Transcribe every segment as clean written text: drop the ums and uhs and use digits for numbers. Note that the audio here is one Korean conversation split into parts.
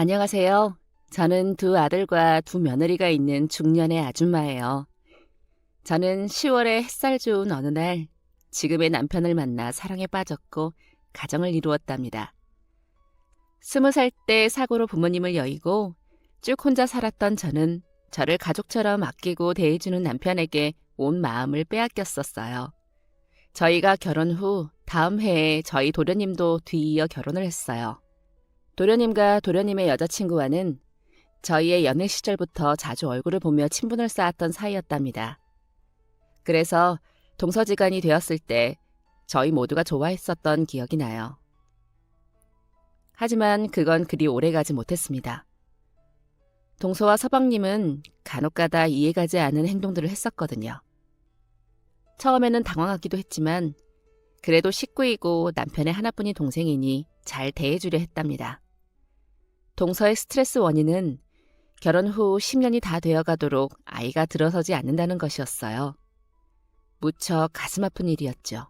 안녕하세요. 저는 두 아들과 두 며느리가 있는 중년의 아줌마예요. 저는 10월에 햇살 좋은 어느 날 지금의 남편을 만나 사랑에 빠졌고 가정을 이루었답니다. 20살 때 사고로 부모님을 여의고 쭉 혼자 살았던 저는 저를 가족처럼 아끼고 대해주는 남편에게 온 마음을 빼앗겼었어요. 저희가 결혼 후 다음 해에 저희 도련님도 뒤이어 결혼을 했어요. 도련님과 도련님의 여자친구와는 저희의 연애 시절부터 자주 얼굴을 보며 친분을 쌓았던 사이였답니다. 그래서 동서지간이 되었을 때 저희 모두가 좋아했었던 기억이 나요. 하지만 그건 그리 오래가지 못했습니다. 동서와 서방님은 간혹가다 이해가지 않은 행동들을 했었거든요. 처음에는 당황하기도 했지만 그래도 식구이고 남편의 하나뿐인 동생이니 잘 대해주려 했답니다. 동서의 스트레스 원인은 결혼 후 10년이 다 되어가도록 아이가 들어서지 않는다는 것이었어요. 무척 가슴 아픈 일이었죠.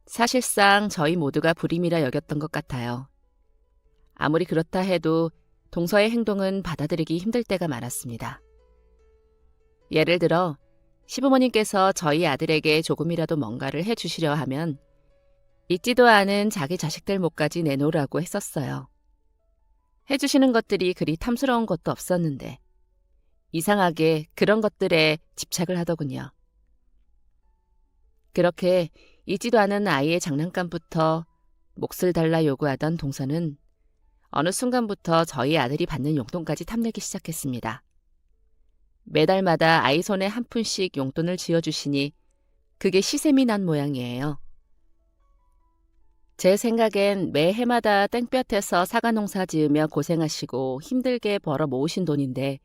사실상 저희 모두가 불임이라 여겼던 것 같아요. 아무리 그렇다 해도 동서의 행동은 받아들이기 힘들 때가 많았습니다. 예를 들어 시부모님께서 저희 아들에게 조금이라도 뭔가를 해주시려 하면 있지도 않은 자기 자식들 몫까지 내놓으라고 했었어요. 해주시는 것들이 그리 탐스러운 것도 없었는데 이상하게 그런 것들에 집착을 하더군요. 그렇게 있지도 않은 아이의 장난감부터 몫을 달라 요구하던 동서는 어느 순간부터 저희 아들이 받는 용돈까지 탐내기 시작했습니다. 매달마다 아이 손에 한 푼씩 용돈을 쥐어주시니 그게 시샘이 난 모양이에요. 제 생각엔 매해마다 땡볕에서 사과 농사 지으며 고생하시고 힘들게 벌어 모으신 돈인데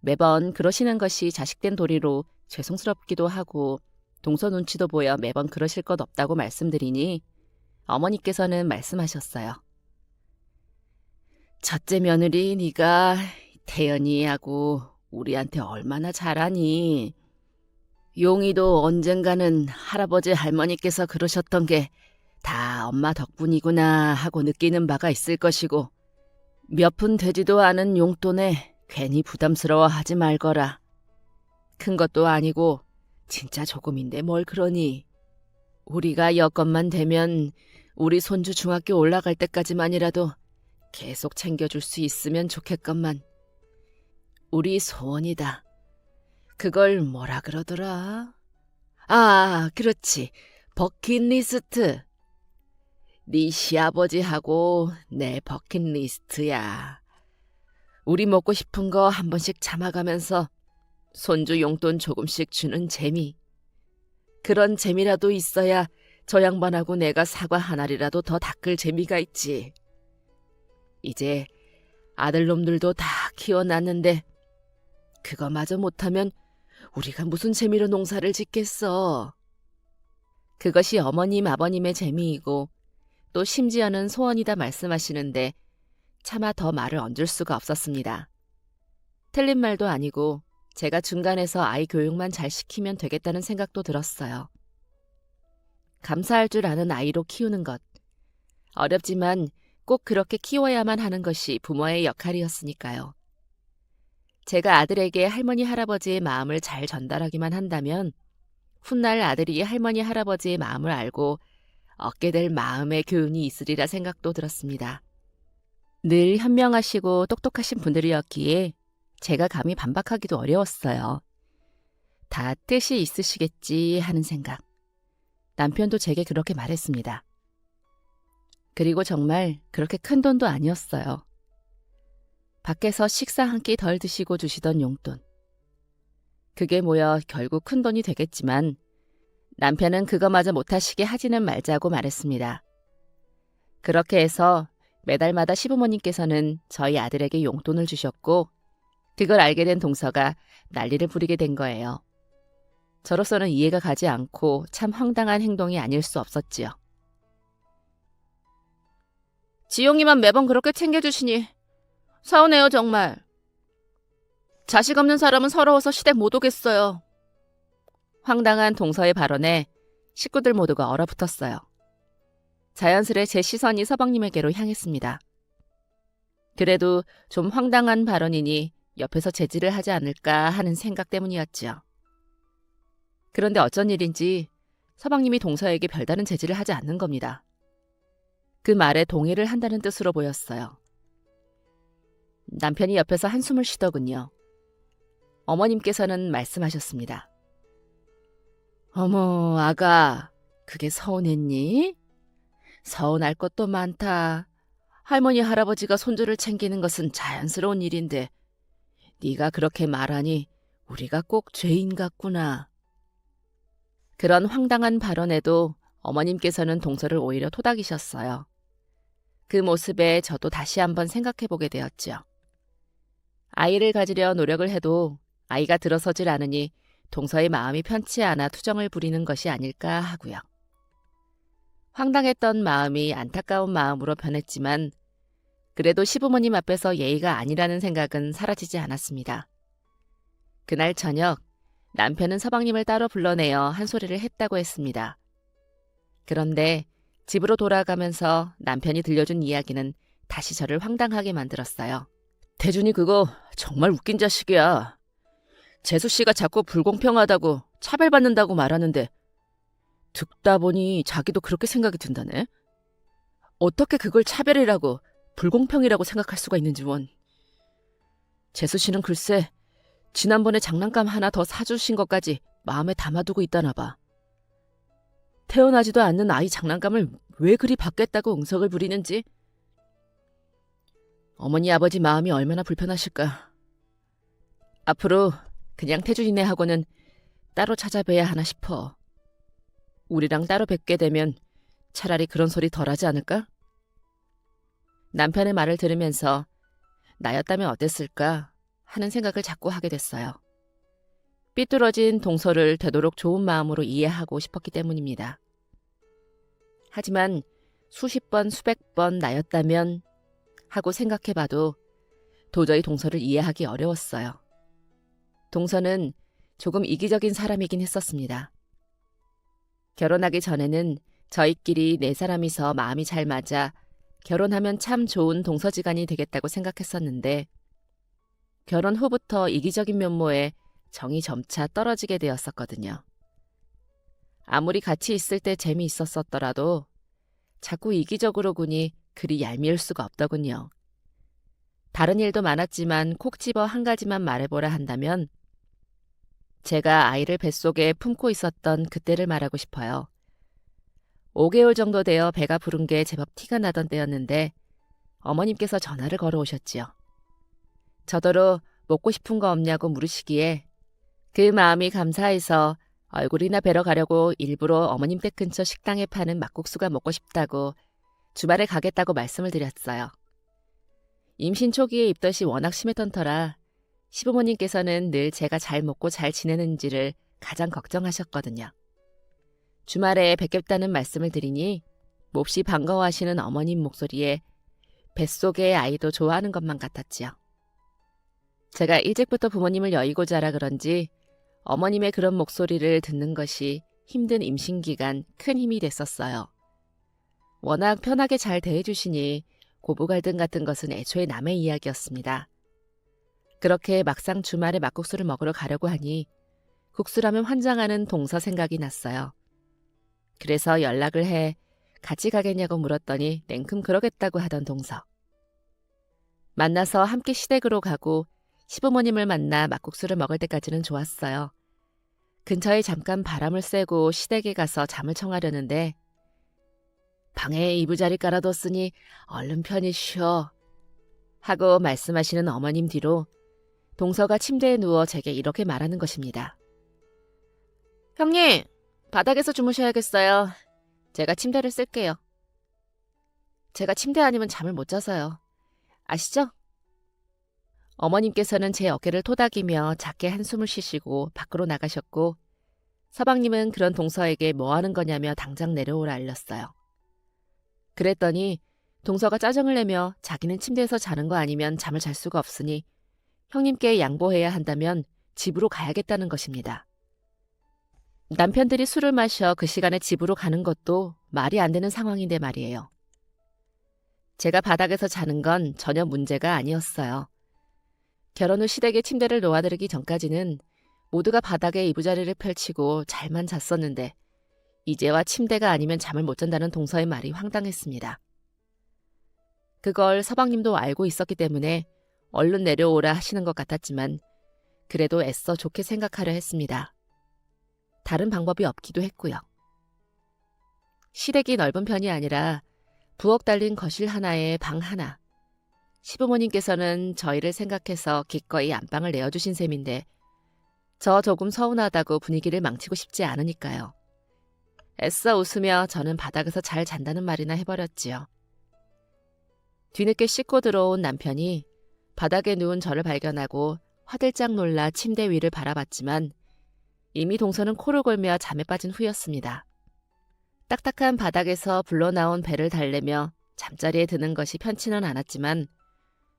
매번 그러시는 것이 자식된 도리로 죄송스럽기도 하고 동서 눈치도 보여 매번 그러실 것 없다고 말씀드리니 어머니께서는 말씀하셨어요. 첫째 며느리 네가 태연이하고 우리한테 얼마나 잘하니. 용이도 언젠가는 할아버지 할머니께서 그러셨던 게 다 엄마 덕분이구나 하고 느끼는 바가 있을 것이고 몇 푼 되지도 않은 용돈에 괜히 부담스러워하지 말거라. 큰 것도 아니고 진짜 조금인데 뭘 그러니. 우리가 여건만 되면 우리 손주 중학교 올라갈 때까지만이라도 계속 챙겨줄 수 있으면 좋겠건만. 우리 소원이다. 그걸 뭐라 그러더라? 아, 그렇지. 버킷리스트. 네 시아버지하고 내 버킷리스트야. 우리 먹고 싶은 거 한 번씩 참아가면서 손주 용돈 조금씩 주는 재미. 그런 재미라도 있어야 저 양반하고 내가 사과 한 알이라도 더 닦을 재미가 있지. 이제 아들놈들도 다 키워놨는데 그거마저 못하면 우리가 무슨 재미로 농사를 짓겠어. 그것이 어머님 아버님의 재미이고 또 심지어는 소원이다 말씀하시는데 차마 더 말을 얹을 수가 없었습니다. 틀린 말도 아니고 제가 중간에서 아이 교육만 잘 시키면 되겠다는 생각도 들었어요. 감사할 줄 아는 아이로 키우는 것. 어렵지만 꼭 그렇게 키워야만 하는 것이 부모의 역할이었으니까요. 제가 아들에게 할머니 할아버지의 마음을 잘 전달하기만 한다면 훗날 아들이 할머니 할아버지의 마음을 알고 얻게 될 마음의 교훈이 있으리라 생각도 들었습니다. 늘 현명하시고 똑똑하신 분들이었기에 제가 감히 반박하기도 어려웠어요. 다 뜻이 있으시겠지 하는 생각. 남편도 제게 그렇게 말했습니다. 그리고 정말 그렇게 큰 돈도 아니었어요. 밖에서 식사 한 끼 덜 드시고 주시던 용돈. 그게 모여 결국 큰 돈이 되겠지만 남편은 그거마저 못하시게 하지는 말자고 말했습니다. 그렇게 해서 매달마다 시부모님께서는 저희 아들에게 용돈을 주셨고 그걸 알게 된 동서가 난리를 부리게 된 거예요. 저로서는 이해가 가지 않고 참 황당한 행동이 아닐 수 없었지요. 지용이만 매번 그렇게 챙겨주시니 서운해요 정말. 자식 없는 사람은 서러워서 시댁 못 오겠어요. 황당한 동서의 발언에 식구들 모두가 얼어붙었어요. 자연스레 제 시선이 서방님에게로 향했습니다. 그래도 좀 황당한 발언이니 옆에서 제지를 하지 않을까 하는 생각 때문이었죠. 그런데 어쩐 일인지 서방님이 동서에게 별다른 제지를 하지 않는 겁니다. 그 말에 동의를 한다는 뜻으로 보였어요. 남편이 옆에서 한숨을 쉬더군요. 어머님께서는 말씀하셨습니다. 어머, 아가, 그게 서운했니? 서운할 것도 많다. 할머니, 할아버지가 손주를 챙기는 것은 자연스러운 일인데 네가 그렇게 말하니 우리가 꼭 죄인 같구나. 그런 황당한 발언에도 어머님께서는 동서를 오히려 토닥이셨어요. 그 모습에 저도 다시 한번 생각해보게 되었죠. 아이를 가지려 노력을 해도 아이가 들어서질 않으니 동서의 마음이 편치 않아 투정을 부리는 것이 아닐까 하고요. 황당했던 마음이 안타까운 마음으로 변했지만 그래도 시부모님 앞에서 예의가 아니라는 생각은 사라지지 않았습니다. 그날 저녁 남편은 서방님을 따로 불러내어 한 소리를 했다고 했습니다. 그런데 집으로 돌아가면서 남편이 들려준 이야기는 다시 저를 황당하게 만들었어요. 태준이 그거 정말 웃긴 자식이야. 재수 씨가 자꾸 불공평하다고 차별받는다고 말하는데 듣다 보니 자기도 그렇게 생각이 든다네. 어떻게 그걸 차별이라고 불공평이라고 생각할 수가 있는지 원. 재수 씨는 글쎄 지난번에 장난감 하나 더 사주신 것까지 마음에 담아두고 있다나 봐. 태어나지도 않는 아이 장난감을 왜 그리 받겠다고 응석을 부리는지. 어머니 아버지 마음이 얼마나 불편하실까. 앞으로 그냥 태준이네하고는 따로 찾아뵈야 하나 싶어. 우리랑 따로 뵙게 되면 차라리 그런 소리 덜하지 않을까? 남편의 말을 들으면서 나였다면 어땠을까 하는 생각을 자꾸 하게 됐어요. 삐뚤어진 동서를 되도록 좋은 마음으로 이해하고 싶었기 때문입니다. 하지만 수십 번, 수백 번 나였다면 하고 생각해봐도 도저히 동서를 이해하기 어려웠어요. 동서는 조금 이기적인 사람이긴 했었습니다. 결혼하기 전에는 저희끼리 네 사람이서 마음이 잘 맞아 결혼하면 참 좋은 동서지간이 되겠다고 생각했었는데 결혼 후부터 이기적인 면모에 정이 점차 떨어지게 되었었거든요. 아무리 같이 있을 때 재미있었더라도 자꾸 이기적으로 군이 그리 얄미울 수가 없더군요. 다른 일도 많았지만 콕 집어 한 가지만 말해보라 한다면 제가 아이를 뱃속에 품고 있었던 그때를 말하고 싶어요. 5개월 정도 되어 배가 부른 게 제법 티가 나던 때였는데 어머님께서 전화를 걸어오셨지요. 저더러 먹고 싶은 거 없냐고 물으시기에 그 마음이 감사해서 얼굴이나 뵈러 가려고 일부러 어머님 댁 근처 식당에 파는 막국수가 먹고 싶다고 주말에 가겠다고 말씀을 드렸어요. 임신 초기에 입덧이 워낙 심했던 터라 시부모님께서는 늘 제가 잘 먹고 잘 지내는지를 가장 걱정하셨거든요. 주말에 뵙겠다는 말씀을 드리니 몹시 반가워하시는 어머님 목소리에 뱃속의 아이도 좋아하는 것만 같았지요. 제가 일찍부터 부모님을 여의고자라 그런지 어머님의 그런 목소리를 듣는 것이 힘든 임신기간 큰 힘이 됐었어요. 워낙 편하게 잘 대해주시니 고부 갈등 같은 것은 애초에 남의 이야기였습니다. 그렇게 막상 주말에 막국수를 먹으러 가려고 하니 국수라면 환장하는 동서 생각이 났어요. 그래서 연락을 해 같이 가겠냐고 물었더니 냉큼 그러겠다고 하던 동서. 만나서 함께 시댁으로 가고 시부모님을 만나 막국수를 먹을 때까지는 좋았어요. 근처에 잠깐 바람을 쐬고 시댁에 가서 잠을 청하려는데 방에 이부자리 깔아뒀으니 얼른 편히 쉬어 하고 말씀하시는 어머님 뒤로 동서가 침대에 누워 제게 이렇게 말하는 것입니다. 형님, 바닥에서 주무셔야겠어요. 제가 침대를 쓸게요. 제가 침대 아니면 잠을 못 자서요. 아시죠? 어머님께서는 제 어깨를 토닥이며 작게 한숨을 쉬시고 밖으로 나가셨고 서방님은 그런 동서에게 뭐 하는 거냐며 당장 내려오라 알렸어요. 그랬더니 동서가 짜증을 내며 자기는 침대에서 자는 거 아니면 잠을 잘 수가 없으니 형님께 양보해야 한다면 집으로 가야겠다는 것입니다. 남편들이 술을 마셔 그 시간에 집으로 가는 것도 말이 안 되는 상황인데 말이에요. 제가 바닥에서 자는 건 전혀 문제가 아니었어요. 결혼 후 시댁에 침대를 놓아드리기 전까지는 모두가 바닥에 이부자리를 펼치고 잘만 잤었는데 이제와 침대가 아니면 잠을 못 잔다는 동서의 말이 황당했습니다. 그걸 서방님도 알고 있었기 때문에 얼른 내려오라 하시는 것 같았지만 그래도 애써 좋게 생각하려 했습니다. 다른 방법이 없기도 했고요. 시댁이 넓은 편이 아니라 부엌 달린 거실 하나에 방 하나. 시부모님께서는 저희를 생각해서 기꺼이 안방을 내어주신 셈인데 저 조금 서운하다고 분위기를 망치고 싶지 않으니까요. 애써 웃으며 저는 바닥에서 잘 잔다는 말이나 해버렸지요. 뒤늦게 씻고 들어온 남편이 바닥에 누운 저를 발견하고 화들짝 놀라 침대 위를 바라봤지만 이미 동서는 코를 골며 잠에 빠진 후였습니다. 딱딱한 바닥에서 불러나온 배를 달래며 잠자리에 드는 것이 편치는 않았지만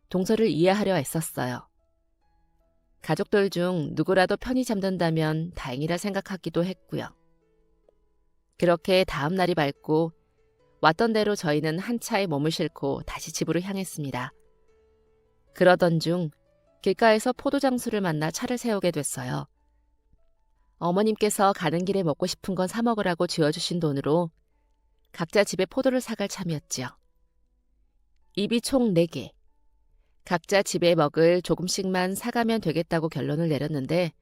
동서를 이해하려 애썼어요. 가족들 중 누구라도 편히 잠든다면 다행이라 생각하기도 했고요. 그렇게 다음 날이 밝고 왔던 대로 저희는 한 차에 몸을 싣고 다시 집으로 향했습니다. 그러던 중 길가에서 포도장수를 만나 차를 세우게 됐어요. 어머님께서 가는 길에 먹고 싶은 건 사 먹으라고 쥐어주신 돈으로 각자 집에 포도를 사갈 참이었지요. 입이 총 4개. 각자 집에 먹을 조금씩만 사가면 되겠다고 결론을 내렸는데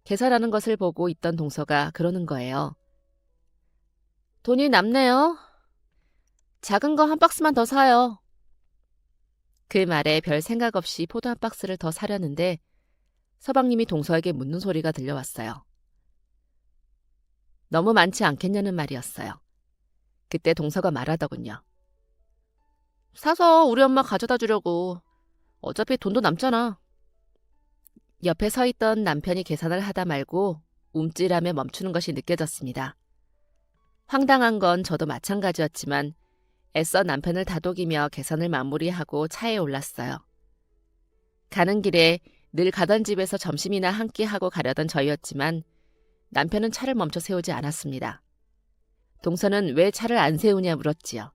계산하는 것을 보고 있던 동서가 그러는 거예요. 돈이 남네요. 작은 거 한 박스만 더 사요. 그 말에 별 생각 없이 포도 한 박스를 더 사려는데 서방님이 동서에게 묻는 소리가 들려왔어요. 너무 많지 않겠냐는 말이었어요. 그때 동서가 말하더군요. 사서 우리 엄마 가져다 주려고. 어차피 돈도 남잖아. 옆에 서 있던 남편이 계산을 하다 말고 움찔하며 멈추는 것이 느껴졌습니다. 황당한 건 저도 마찬가지였지만 애써 남편을 다독이며 계산을 마무리하고 차에 올랐어요. 가는 길에 늘 가던 집에서 점심이나 한 끼 하고 가려던 저희였지만 남편은 차를 멈춰 세우지 않았습니다. 동서는 왜 차를 안 세우냐 물었지요.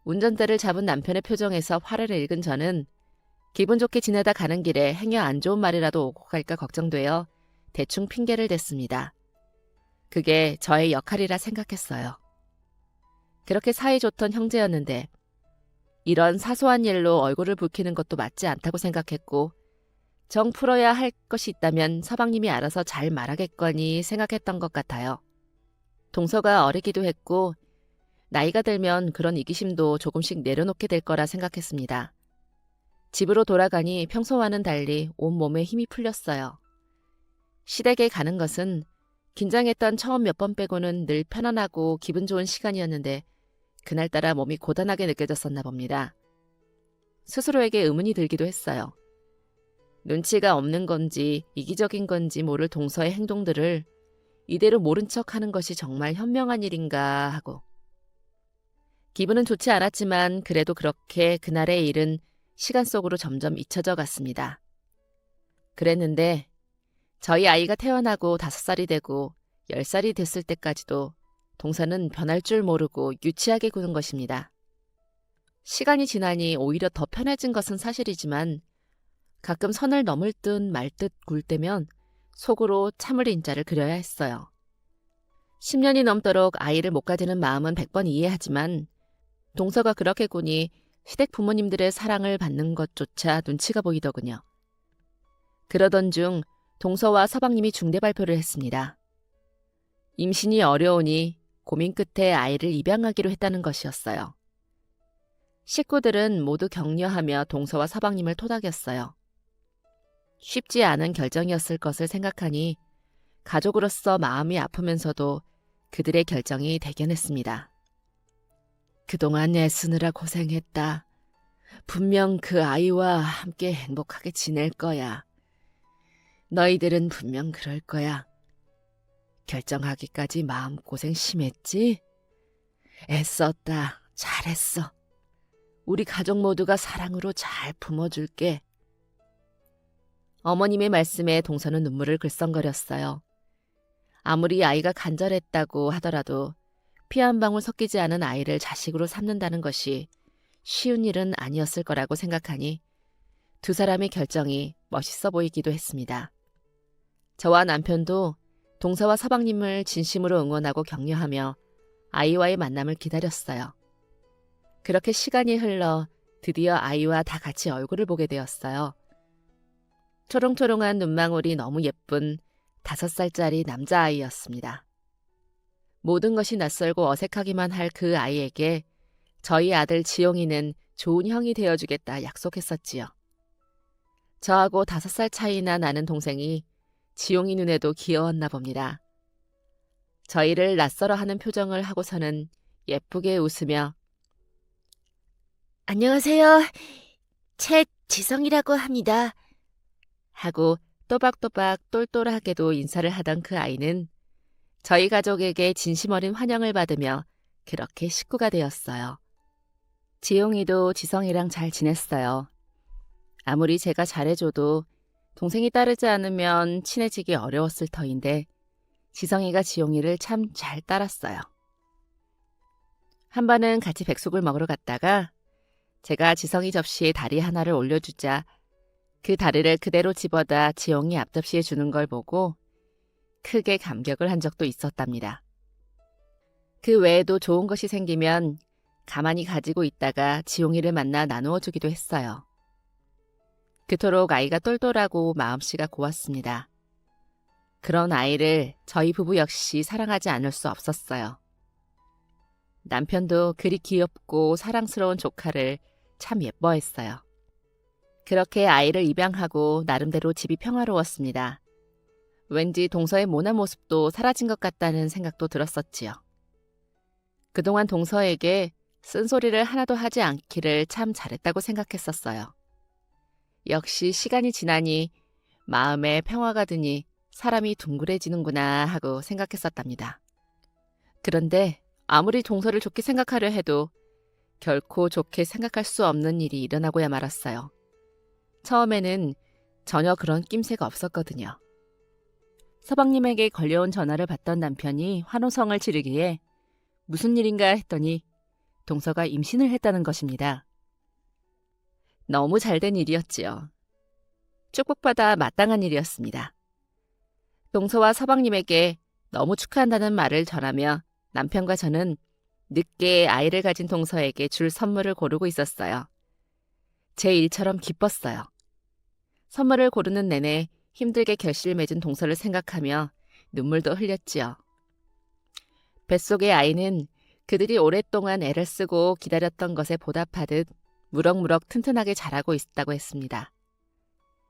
운전대를 잡은 남편의 표정에서 화를 읽은 저는 기분 좋게 지내다 가는 길에 행여 안 좋은 말이라도 오고 갈까 걱정되어 대충 핑계를 댔습니다. 그게 저의 역할이라 생각했어요. 그렇게 사이 좋던 형제였는데 이런 사소한 일로 얼굴을 붉히는 것도 맞지 않다고 생각했고 정 풀어야 할 것이 있다면 서방님이 알아서 잘 말하겠거니 생각했던 것 같아요. 동서가 어리기도 했고 나이가 들면 그런 이기심도 조금씩 내려놓게 될 거라 생각했습니다. 집으로 돌아가니 평소와는 달리 온몸에 힘이 풀렸어요. 시댁에 가는 것은 긴장했던 처음 몇 번 빼고는 늘 편안하고 기분 좋은 시간이었는데 그날따라 몸이 고단하게 느껴졌었나 봅니다. 스스로에게 의문이 들기도 했어요. 눈치가 없는 건지 이기적인 건지 모를 동서의 행동들을 이대로 모른 척하는 것이 정말 현명한 일인가 하고. 기분은 좋지 않았지만 그래도 그렇게 그날의 일은 시간 속으로 점점 잊혀져 갔습니다. 그랬는데 저희 아이가 태어나고 5살이 되고 10살이 됐을 때까지도 동서는 변할 줄 모르고 유치하게 구는 것입니다. 시간이 지나니 오히려 더 편해진 것은 사실이지만 가끔 선을 넘을 듯 말 듯 굴 때면 속으로 참을 인자를 그려야 했어요. 10년이 넘도록 아이를 못 가지는 마음은 100번 이해하지만 동서가 그렇게 구니 시댁 부모님들의 사랑을 받는 것조차 눈치가 보이더군요. 그러던 중 동서와 서방님이 중대 발표를 했습니다. 임신이 어려우니 고민 끝에 아이를 입양하기로 했다는 것이었어요. 식구들은 모두 격려하며 동서와 서방님을 토닥였어요. 쉽지 않은 결정이었을 것을 생각하니 가족으로서 마음이 아프면서도 그들의 결정이 대견했습니다. 그동안 애쓰느라 고생했다. 분명 그 아이와 함께 행복하게 지낼 거야. 너희들은 분명 그럴 거야. 결정하기까지 마음고생 심했지? 애썼다. 잘했어. 우리 가족 모두가 사랑으로 잘 품어줄게. 어머님의 말씀에 동서는 눈물을 글썽거렸어요. 아무리 아이가 간절했다고 하더라도 피 한 방울 섞이지 않은 아이를 자식으로 삼는다는 것이 쉬운 일은 아니었을 거라고 생각하니 두 사람의 결정이 멋있어 보이기도 했습니다. 저와 남편도 동서와 서방님을 진심으로 응원하고 격려하며 아이와의 만남을 기다렸어요. 그렇게 시간이 흘러 드디어 아이와 다 같이 얼굴을 보게 되었어요. 초롱초롱한 눈망울이 너무 예쁜 5살짜리 남자아이였습니다. 모든 것이 낯설고 어색하기만 할 그 아이에게 저희 아들 지용이는 좋은 형이 되어주겠다 약속했었지요. 저하고 5살 차이나 나는 동생이 지용이 눈에도 귀여웠나 봅니다. 저희를 낯설어하는 표정을 하고서는 예쁘게 웃으며 안녕하세요. 최지성이라고 합니다. 하고 또박또박 똘똘하게도 인사를 하던 그 아이는 저희 가족에게 진심 어린 환영을 받으며 그렇게 식구가 되었어요. 지용이도 지성이랑 잘 지냈어요. 아무리 제가 잘해줘도 동생이 따르지 않으면 친해지기 어려웠을 터인데 지성이가 지용이를 참 잘 따랐어요. 한 번은 같이 백숙을 먹으러 갔다가 제가 지성이 접시에 다리 하나를 올려주자 그 다리를 그대로 집어다 지용이 앞접시에 주는 걸 보고 크게 감격을 한 적도 있었답니다. 그 외에도 좋은 것이 생기면 가만히 가지고 있다가 지용이를 만나 나누어 주기도 했어요. 그토록 아이가 똘똘하고 마음씨가 고왔습니다. 그런 아이를 저희 부부 역시 사랑하지 않을 수 없었어요. 남편도 그리 귀엽고 사랑스러운 조카를 참 예뻐했어요. 그렇게 아이를 입양하고 나름대로 집이 평화로웠습니다. 왠지 동서의 모난 모습도 사라진 것 같다는 생각도 들었었지요. 그동안 동서에게 쓴소리를 하나도 하지 않기를 참 잘했다고 생각했었어요. 역시 시간이 지나니 마음에 평화가 드니 사람이 둥그레지는구나 하고 생각했었답니다. 그런데 아무리 동서를 좋게 생각하려 해도 결코 좋게 생각할 수 없는 일이 일어나고야 말았어요. 처음에는 전혀 그런 낌새가 없었거든요. 서방님에게 걸려온 전화를 받던 남편이 환호성을 지르기에 무슨 일인가 했더니 동서가 임신을 했다는 것입니다. 너무 잘된 일이었지요. 축복받아 마땅한 일이었습니다. 동서와 서방님에게 너무 축하한다는 말을 전하며 남편과 저는 늦게 아이를 가진 동서에게 줄 선물을 고르고 있었어요. 제 일처럼 기뻤어요. 선물을 고르는 내내 힘들게 결실을 맺은 동서를 생각하며 눈물도 흘렸지요. 뱃속의 아이는 그들이 오랫동안 애를 쓰고 기다렸던 것에 보답하듯 무럭무럭 튼튼하게 자라고 있다고 했습니다.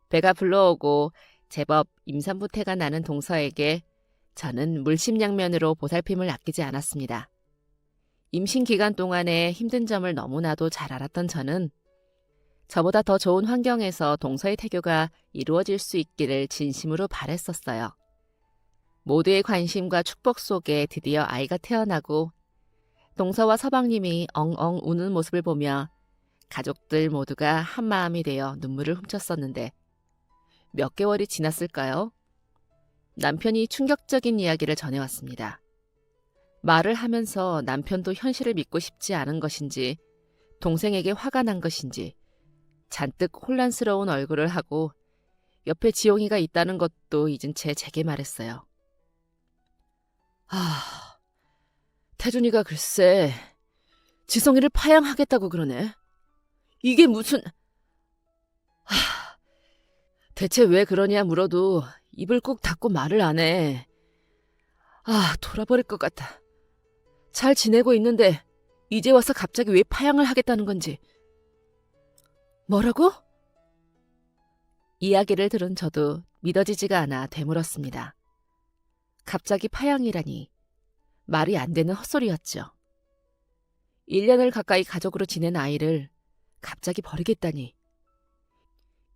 배가 불러오고 제법 임산부태가 나는 동서에게 저는 물심양면으로 보살핌을 아끼지 않았습니다. 임신 기간 동안의 힘든 점을 너무나도 잘 알았던 저는 저보다 더 좋은 환경에서 동서의 태교가 이루어질 수 있기를 진심으로 바랬었어요. 모두의 관심과 축복 속에 드디어 아이가 태어나고 동서와 서방님이 엉엉 우는 모습을 보며 가족들 모두가 한마음이 되어 눈물을 훔쳤었는데 몇 개월이 지났을까요? 남편이 충격적인 이야기를 전해왔습니다. 말을 하면서 남편도 현실을 믿고 싶지 않은 것인지 동생에게 화가 난 것인지 잔뜩 혼란스러운 얼굴을 하고 옆에 지용이가 있다는 것도 잊은 채 제게 말했어요. 태준이가 글쎄 지성이를 파양하겠다고 그러네. 이게 무슨... 대체 왜 그러냐 물어도 입을 꾹 닫고 말을 안 해. 돌아버릴 것 같아. 잘 지내고 있는데 이제 와서 갑자기 왜 파양을 하겠다는 건지. 뭐라고? 이야기를 들은 저도 믿어지지가 않아 되물었습니다. 갑자기 파양이라니 말이 안 되는 헛소리였죠. 1년을 가까이 가족으로 지낸 아이를 갑자기 버리겠다니.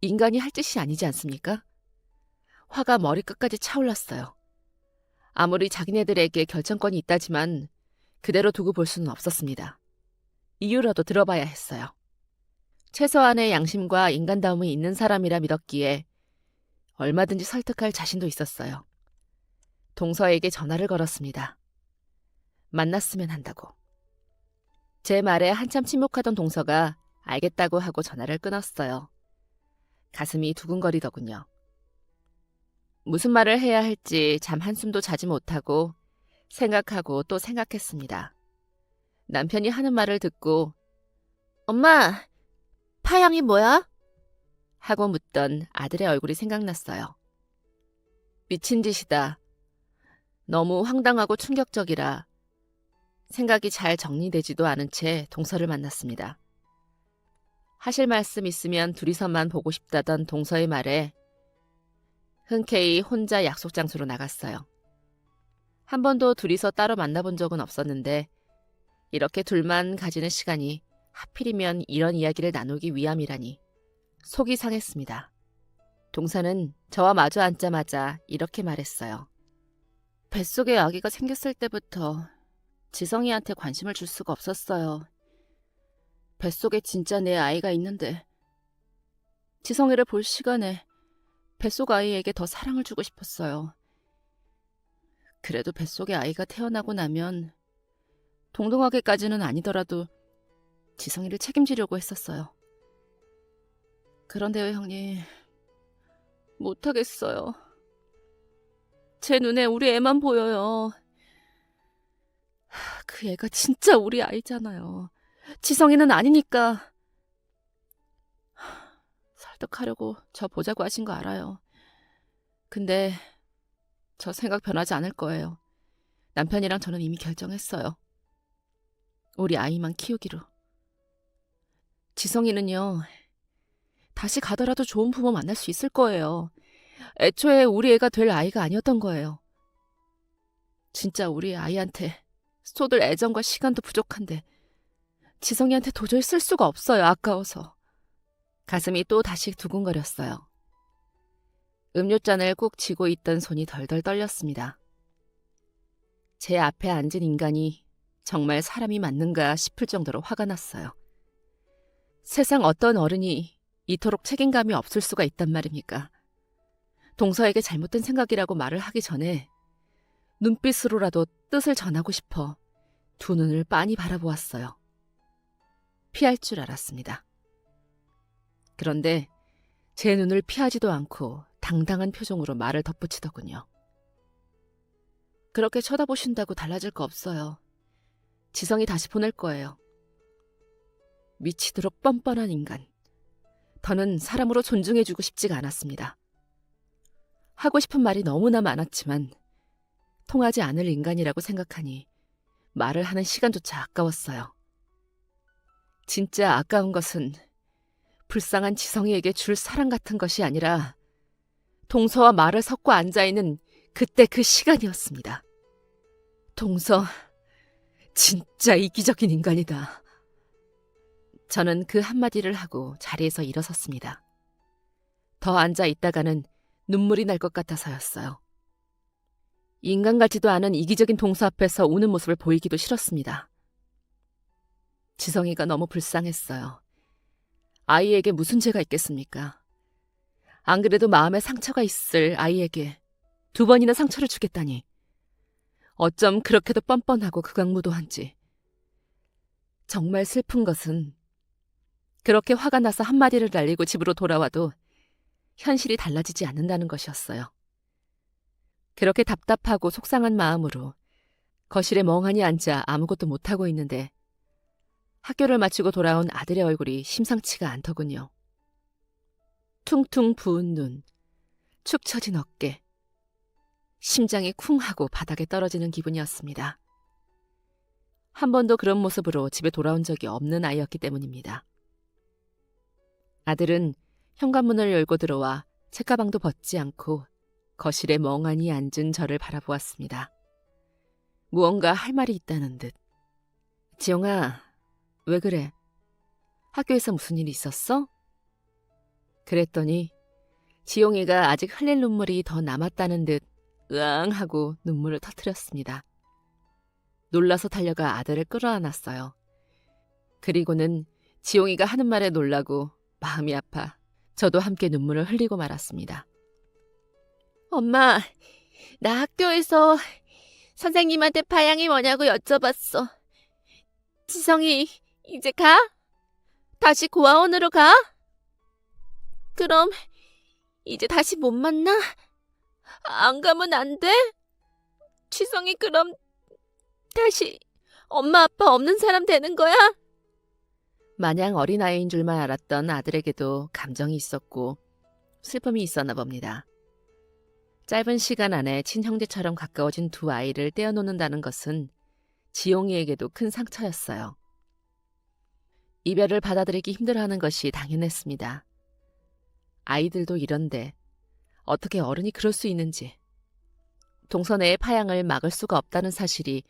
인간이 할 짓이 아니지 않습니까? 화가 머리끝까지 차올랐어요. 아무리 자기네들에게 결정권이 있다지만 그대로 두고 볼 수는 없었습니다. 이유라도 들어봐야 했어요. 최소한의 양심과 인간다움이 있는 사람이라 믿었기에 얼마든지 설득할 자신도 있었어요. 동서에게 전화를 걸었습니다. 만났으면 한다고. 제 말에 한참 침묵하던 동서가 알겠다고 하고 전화를 끊었어요. 가슴이 두근거리더군요. 무슨 말을 해야 할지 잠 한숨도 자지 못하고 생각하고 또 생각했습니다. 남편이 하는 말을 듣고 엄마, 파양이 뭐야? 하고 묻던 아들의 얼굴이 생각났어요. 미친 짓이다. 너무 황당하고 충격적이라 생각이 잘 정리되지도 않은 채 동서를 만났습니다. 하실 말씀 있으면 둘이서만 보고 싶다던 동서의 말에 흔쾌히 혼자 약속 장소로 나갔어요. 한 번도 둘이서 따로 만나본 적은 없었는데 이렇게 둘만 가지는 시간이 하필이면 이런 이야기를 나누기 위함이라니 속이 상했습니다. 동서는 저와 마주 앉자마자 이렇게 말했어요. 뱃속에 아기가 생겼을 때부터 지성이한테 관심을 줄 수가 없었어요. 뱃속에 진짜 내 아이가 있는데 지성이를 볼 시간에 뱃속 아이에게 더 사랑을 주고 싶었어요. 그래도 뱃속에 아이가 태어나고 나면 동등하게까지는 아니더라도 지성이를 책임지려고 했었어요. 그런데요, 형님. 못하겠어요. 제 눈에 우리 애만 보여요. 그 애가 진짜 우리 아이잖아요. 지성이는 아니니까. 설득하려고 저 보자고 하신 거 알아요. 근데 저 생각 변하지 않을 거예요. 남편이랑 저는 이미 결정했어요. 우리 아이만 키우기로. 지성이는요, 다시 가더라도 좋은 부모 만날 수 있을 거예요. 애초에 우리 애가 될 아이가 아니었던 거예요. 진짜 우리 아이한테 쏟을 애정과 시간도 부족한데 지성이한테 도저히 쓸 수가 없어요. 아까워서. 가슴이 또 다시 두근거렸어요. 음료잔을 꾹 쥐고 있던 손이 덜덜 떨렸습니다. 제 앞에 앉은 인간이 정말 사람이 맞는가 싶을 정도로 화가 났어요. 세상 어떤 어른이 이토록 책임감이 없을 수가 있단 말입니까? 동서에게 잘못된 생각이라고 말을 하기 전에 눈빛으로라도 뜻을 전하고 싶어 두 눈을 빤히 바라보았어요. 피할 줄 알았습니다. 그런데 제 눈을 피하지도 않고 당당한 표정으로 말을 덧붙이더군요. 그렇게 쳐다보신다고 달라질 거 없어요. 지성이 다시 보낼 거예요. 미치도록 뻔뻔한 인간. 더는 사람으로 존중해주고 싶지가 않았습니다. 하고 싶은 말이 너무나 많았지만 통하지 않을 인간이라고 생각하니 말을 하는 시간조차 아까웠어요. 진짜 아까운 것은 불쌍한 지성이에게 줄 사랑 같은 것이 아니라 동서와 말을 섞고 앉아있는 그때 그 시간이었습니다. 동서, 진짜 이기적인 인간이다. 저는 그 한마디를 하고 자리에서 일어섰습니다. 더 앉아 있다가는 눈물이 날 것 같아서였어요. 인간 같지도 않은 이기적인 동서 앞에서 우는 모습을 보이기도 싫었습니다. 지성이가 너무 불쌍했어요. 아이에게 무슨 죄가 있겠습니까? 안 그래도 마음에 상처가 있을 아이에게 두 번이나 상처를 주겠다니. 어쩜 그렇게도 뻔뻔하고 극악무도한지. 정말 슬픈 것은 그렇게 화가 나서 한마디를 날리고 집으로 돌아와도 현실이 달라지지 않는다는 것이었어요. 그렇게 답답하고 속상한 마음으로 거실에 멍하니 앉아 아무것도 못하고 있는데 학교를 마치고 돌아온 아들의 얼굴이 심상치가 않더군요. 퉁퉁 부은 눈, 축 처진 어깨, 심장이 쿵 하고 바닥에 떨어지는 기분이었습니다. 한 번도 그런 모습으로 집에 돌아온 적이 없는 아이였기 때문입니다. 아들은 현관문을 열고 들어와 책가방도 벗지 않고 거실에 멍하니 앉은 저를 바라보았습니다. 무언가 할 말이 있다는 듯. 지영아, 왜 그래? 학교에서 무슨 일 있었어? 그랬더니 지용이가 아직 흘릴 눈물이 더 남았다는 듯 으앙 하고 눈물을 터뜨렸습니다. 놀라서 달려가 아들을 끌어안았어요. 그리고는 지용이가 하는 말에 놀라고 마음이 아파 저도 함께 눈물을 흘리고 말았습니다. 엄마, 나 학교에서 선생님한테 파양이 뭐냐고 여쭤봤어. 지성이 이제 가? 다시 고아원으로 가? 그럼 이제 다시 못 만나? 안 가면 안 돼? 지성이 그럼 다시 엄마 아빠 없는 사람 되는 거야? 마냥 어린아이인 줄만 알았던 아들에게도 감정이 있었고 슬픔이 있었나 봅니다. 짧은 시간 안에 친형제처럼 가까워진 두 아이를 떼어놓는다는 것은 지용이에게도 큰 상처였어요. 이별을 받아들이기 힘들어하는 것이 당연했습니다. 아이들도 이런데 어떻게 어른이 그럴 수 있는지. 동서내의 파양을 막을 수가 없다는 사실이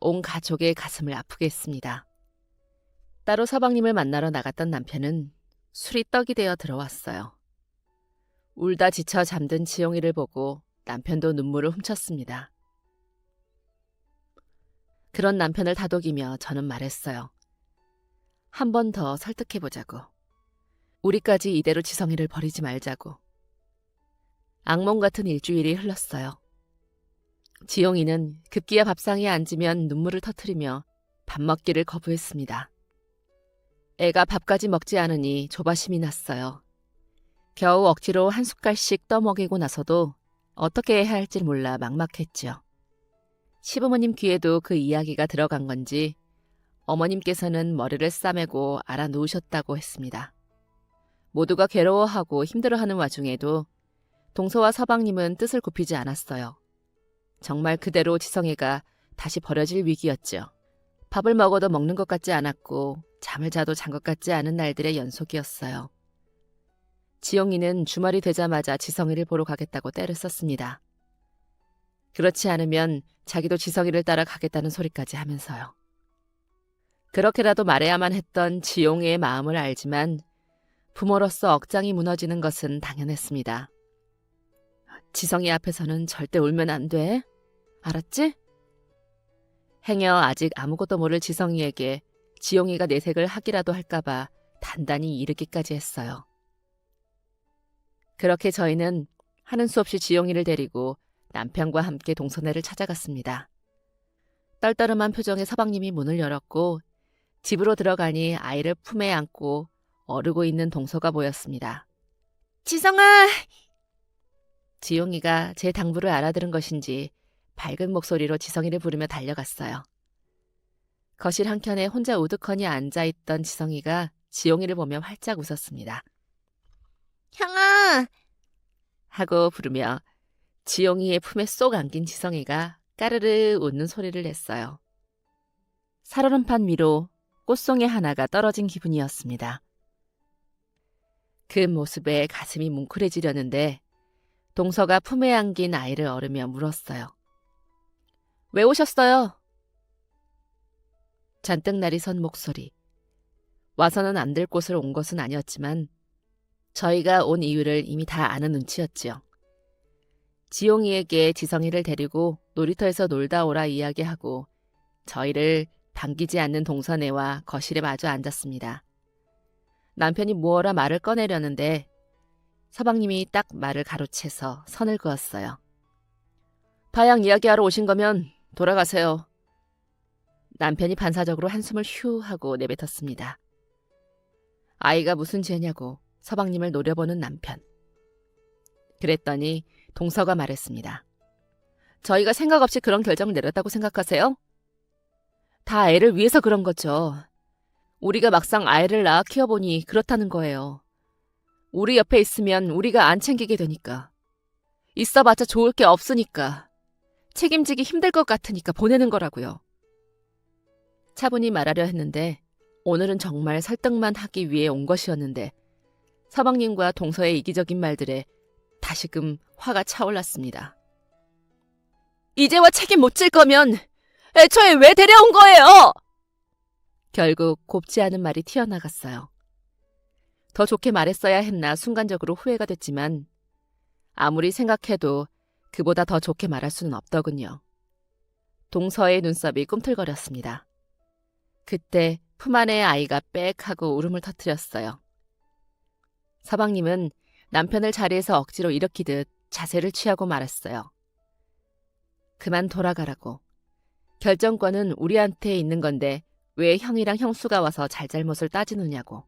온 가족의 가슴을 아프게 했습니다. 따로 서방님을 만나러 나갔던 남편은 술이 떡이 되어 들어왔어요. 울다 지쳐 잠든 지용이를 보고 남편도 눈물을 훔쳤습니다. 그런 남편을 다독이며 저는 말했어요. 한 번 더 설득해보자고. 우리까지 이대로 지성이를 버리지 말자고. 악몽 같은 일주일이 흘렀어요. 지용이는 급기야 밥상에 앉으면 눈물을 터뜨리며 밥 먹기를 거부했습니다. 애가 밥까지 먹지 않으니 조바심이 났어요. 겨우 억지로 한 숟갈씩 떠먹이고 나서도 어떻게 해야 할지 몰라 막막했죠. 시부모님 귀에도 그 이야기가 들어간 건지 어머님께서는 머리를 싸매고 알아놓으셨다고 했습니다. 모두가 괴로워하고 힘들어하는 와중에도 동서와 서방님은 뜻을 굽히지 않았어요. 정말 그대로 지성애가 다시 버려질 위기였죠. 밥을 먹어도 먹는 것 같지 않았고 잠을 자도 잔 것 같지 않은 날들의 연속이었어요. 지용이는 주말이 되자마자 지성이를 보러 가겠다고 떼를 썼습니다. 그렇지 않으면 자기도 지성이를 따라 가겠다는 소리까지 하면서요. 그렇게라도 말해야만 했던 지용이의 마음을 알지만 부모로서 억장이 무너지는 것은 당연했습니다. 지성이 앞에서는 절대 울면 안 돼. 알았지? 행여 아직 아무것도 모를 지성이에게 지용이가 내색을 하기라도 할까봐 단단히 이르기까지 했어요. 그렇게 저희는 하는 수 없이 지용이를 데리고 남편과 함께 동서내를 찾아갔습니다. 떨떠름한 표정의 서방님이 문을 열었고 집으로 들어가니 아이를 품에 안고 어르고 있는 동서가 보였습니다. 지성아! 지용이가 제 당부를 알아들은 것인지 밝은 목소리로 지성이를 부르며 달려갔어요. 거실 한켠에 혼자 우두커니 앉아있던 지성이가 지용이를 보며 활짝 웃었습니다. 형아! 하고 부르며 지용이의 품에 쏙 안긴 지성이가 까르르 웃는 소리를 냈어요. 살얼음판 위로 꽃송이 하나가 떨어진 기분이었습니다. 그 모습에 가슴이 뭉클해지려는데 동서가 품에 안긴 아이를 얻으며 물었어요. 왜 오셨어요? 잔뜩 날이 선 목소리. 와서는 안 될 곳을 온 것은 아니었지만 저희가 온 이유를 이미 다 아는 눈치였지요. 지용이에게 지성이를 데리고 놀이터에서 놀다 오라 이야기하고 저희를 반기지 않는 동서내와 거실에 마주 앉았습니다. 남편이 무어라 말을 꺼내려는데 서방님이 딱 말을 가로채서 선을 그었어요. 파양 이야기하러 오신 거면 돌아가세요. 남편이 반사적으로 한숨을 휴 하고 내뱉었습니다. 아이가 무슨 죄냐고 서방님을 노려보는 남편. 그랬더니 동서가 말했습니다. 저희가 생각 없이 그런 결정을 내렸다고 생각하세요? 다 애를 위해서 그런 거죠. 우리가 막상 아이를 낳아 키워보니 그렇다는 거예요. 우리 옆에 있으면 우리가 안 챙기게 되니까. 있어봤자 좋을 게 없으니까. 책임지기 힘들 것 같으니까 보내는 거라고요. 차분히 말하려 했는데 오늘은 정말 설득만 하기 위해 온 것이었는데 서방님과 동서의 이기적인 말들에 다시금 화가 차올랐습니다. 이제와 책임 못 질 거면 애초에 왜 데려온 거예요? 결국 곱지 않은 말이 튀어나갔어요. 더 좋게 말했어야 했나 순간적으로 후회가 됐지만 아무리 생각해도 그보다 더 좋게 말할 수는 없더군요. 동서의 눈썹이 꿈틀거렸습니다. 그때 품 안의 아이가 빽 하고 울음을 터뜨렸어요. 서방님은 남편을 자리에서 억지로 일으키듯 자세를 취하고 말했어요. 그만 돌아가라고. 결정권은 우리한테 있는 건데 왜 형이랑 형수가 와서 잘잘못을 따지느냐고.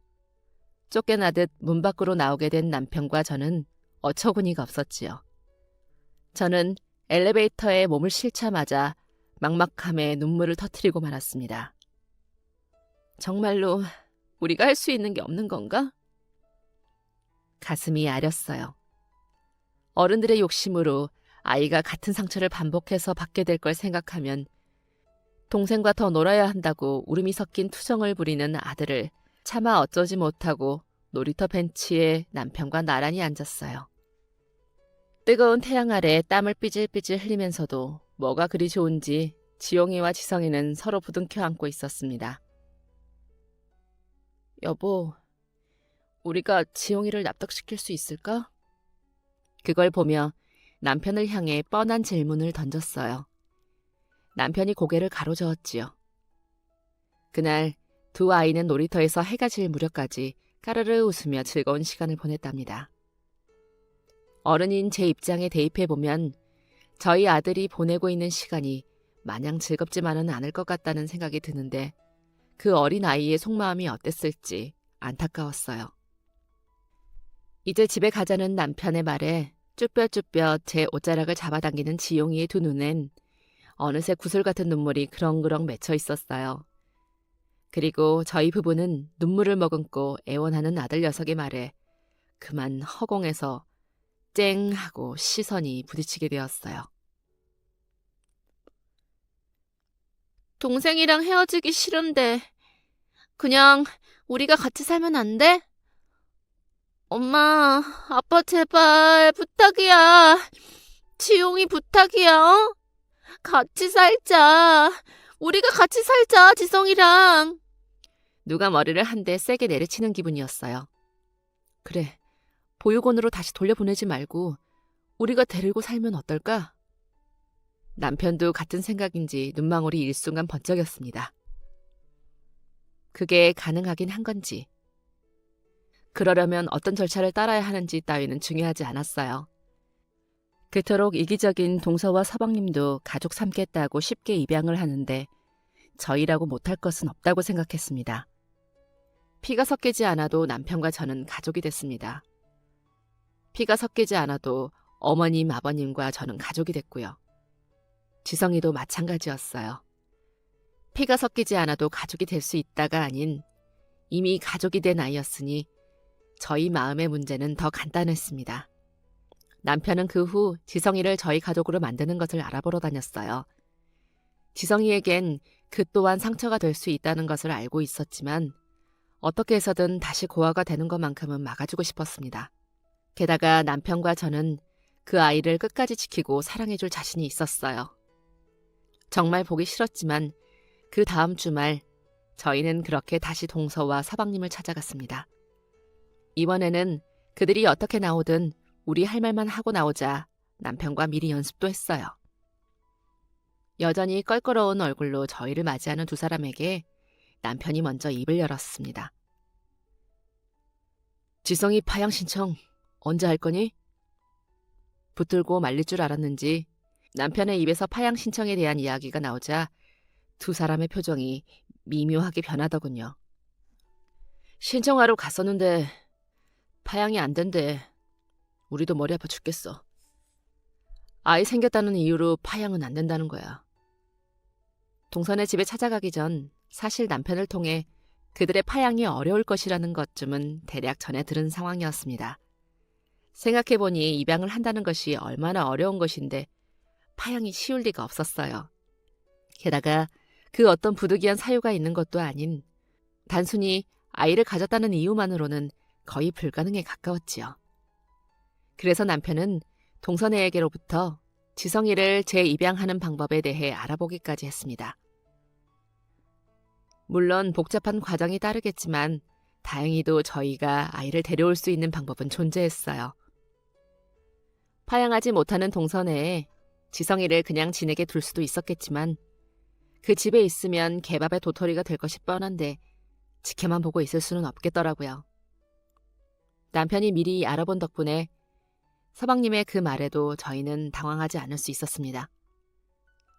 쫓겨나듯 문 밖으로 나오게 된 남편과 저는 어처구니가 없었지요. 저는 엘리베이터에 몸을 실자마자 막막함에 눈물을 터뜨리고 말았습니다. 정말로 우리가 할 수 있는 게 없는 건가? 가슴이 아렸어요. 어른들의 욕심으로 아이가 같은 상처를 반복해서 받게 될 걸 생각하면 동생과 더 놀아야 한다고 울음이 섞인 투정을 부리는 아들을 차마 어쩌지 못하고 놀이터 벤치에 남편과 나란히 앉았어요. 뜨거운 태양 아래 땀을 삐질삐질 흘리면서도 뭐가 그리 좋은지 지용이와 지성이는 서로 부둥켜 안고 있었습니다. 여보, 우리가 지용이를 납득시킬 수 있을까? 그걸 보며 남편을 향해 뻔한 질문을 던졌어요. 남편이 고개를 가로저었지요. 그날 두 아이는 놀이터에서 해가 질 무렵까지 까르르 웃으며 즐거운 시간을 보냈답니다. 어른인 제 입장에 대입해보면 저희 아들이 보내고 있는 시간이 마냥 즐겁지만은 않을 것 같다는 생각이 드는데 그 어린 아이의 속마음이 어땠을지 안타까웠어요. 이제 집에 가자는 남편의 말에 쭈뼛쭈뼛 제 옷자락을 잡아당기는 지용이의 두 눈엔 어느새 구슬 같은 눈물이 그렁그렁 맺혀 있었어요. 그리고 저희 부부는 눈물을 머금고 애원하는 아들 녀석의 말에 그만 허공에서 쨍 하고 시선이 부딪히게 되었어요. 동생이랑 헤어지기 싫은데 그냥 우리가 같이 살면 안 돼? 엄마, 아빠 제발 부탁이야. 지용이 부탁이야. 어? 같이 살자. 우리가 같이 살자, 지성이랑. 누가 머리를 한 대 세게 내리치는 기분이었어요. 그래, 보육원으로 다시 돌려보내지 말고 우리가 데리고 살면 어떨까? 남편도 같은 생각인지 눈망울이 일순간 번쩍였습니다. 그게 가능하긴 한 건지, 그러려면 어떤 절차를 따라야 하는지 따위는 중요하지 않았어요. 그토록 이기적인 동서와 서방님도 가족 삼겠다고 쉽게 입양을 하는데 저희라고 못할 것은 없다고 생각했습니다. 피가 섞이지 않아도 남편과 저는 가족이 됐습니다. 피가 섞이지 않아도 어머님, 아버님과 저는 가족이 됐고요. 지성이도 마찬가지였어요. 피가 섞이지 않아도 가족이 될 수 있다가 아닌 이미 가족이 된 아이였으니 저희 마음의 문제는 더 간단했습니다. 남편은 그 후 지성이를 저희 가족으로 만드는 것을 알아보러 다녔어요. 지성이에겐 그 또한 상처가 될 수 있다는 것을 알고 있었지만 어떻게 해서든 다시 고아가 되는 것만큼은 막아주고 싶었습니다. 게다가 남편과 저는 그 아이를 끝까지 지키고 사랑해줄 자신이 있었어요. 정말 보기 싫었지만 그 다음 주말 저희는 그렇게 다시 동서와 서방님을 찾아갔습니다. 이번에는 그들이 어떻게 나오든 우리 할 말만 하고 나오자 남편과 미리 연습도 했어요. 여전히 껄끄러운 얼굴로 저희를 맞이하는 두 사람에게 남편이 먼저 입을 열었습니다. 지성이 파양 신청 언제 할 거니? 붙들고 말릴 줄 알았는지 남편의 입에서 파양 신청에 대한 이야기가 나오자 두 사람의 표정이 미묘하게 변하더군요. 신청하러 갔었는데 파양이 안 된대. 우리도 머리 아파 죽겠어. 아이 생겼다는 이유로 파양은 안 된다는 거야. 동선의 집에 찾아가기 전 사실 남편을 통해 그들의 파양이 어려울 것이라는 것쯤은 대략 전에 들은 상황이었습니다. 생각해보니 입양을 한다는 것이 얼마나 어려운 것인데 파양이 쉬울 리가 없었어요. 게다가 그 어떤 부득이한 사유가 있는 것도 아닌 단순히 아이를 가졌다는 이유만으로는 거의 불가능에 가까웠지요. 그래서 남편은 동선애에게로부터 지성이를 재입양하는 방법에 대해 알아보기까지 했습니다. 물론 복잡한 과정이 따르겠지만 다행히도 저희가 아이를 데려올 수 있는 방법은 존재했어요. 파양하지 못하는 동선애에 지성이를 그냥 지내게 둘 수도 있었겠지만 그 집에 있으면 개밥의 도토리가 될 것이 뻔한데 지켜만 보고 있을 수는 없겠더라고요. 남편이 미리 알아본 덕분에 서방님의 그 말에도 저희는 당황하지 않을 수 있었습니다.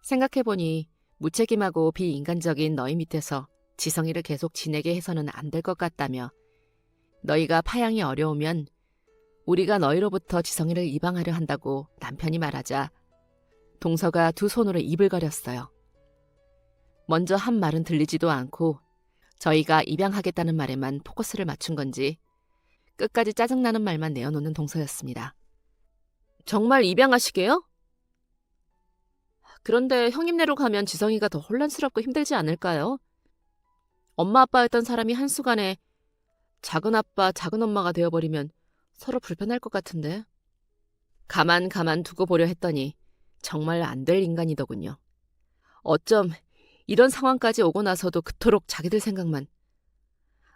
생각해보니 무책임하고 비인간적인 너희 밑에서 지성이를 계속 지내게 해서는 안 될 것 같다며 너희가 파양이 어려우면 우리가 너희로부터 지성이를 이방하려 한다고 남편이 말하자 동서가 두 손으로 입을 가렸어요. 먼저 한 말은 들리지도 않고 저희가 입양하겠다는 말에만 포커스를 맞춘 건지 끝까지 짜증나는 말만 내어놓는 동서였습니다. 정말 입양하시게요? 그런데 형님네로 가면 지성이가 더 혼란스럽고 힘들지 않을까요? 엄마 아빠였던 사람이 한순간에 작은 아빠, 작은 엄마가 되어버리면 서로 불편할 것 같은데. 가만 두고 보려 했더니 정말 안 될 인간이더군요. 어쩜 이런 상황까지 오고 나서도 그토록 자기들 생각만.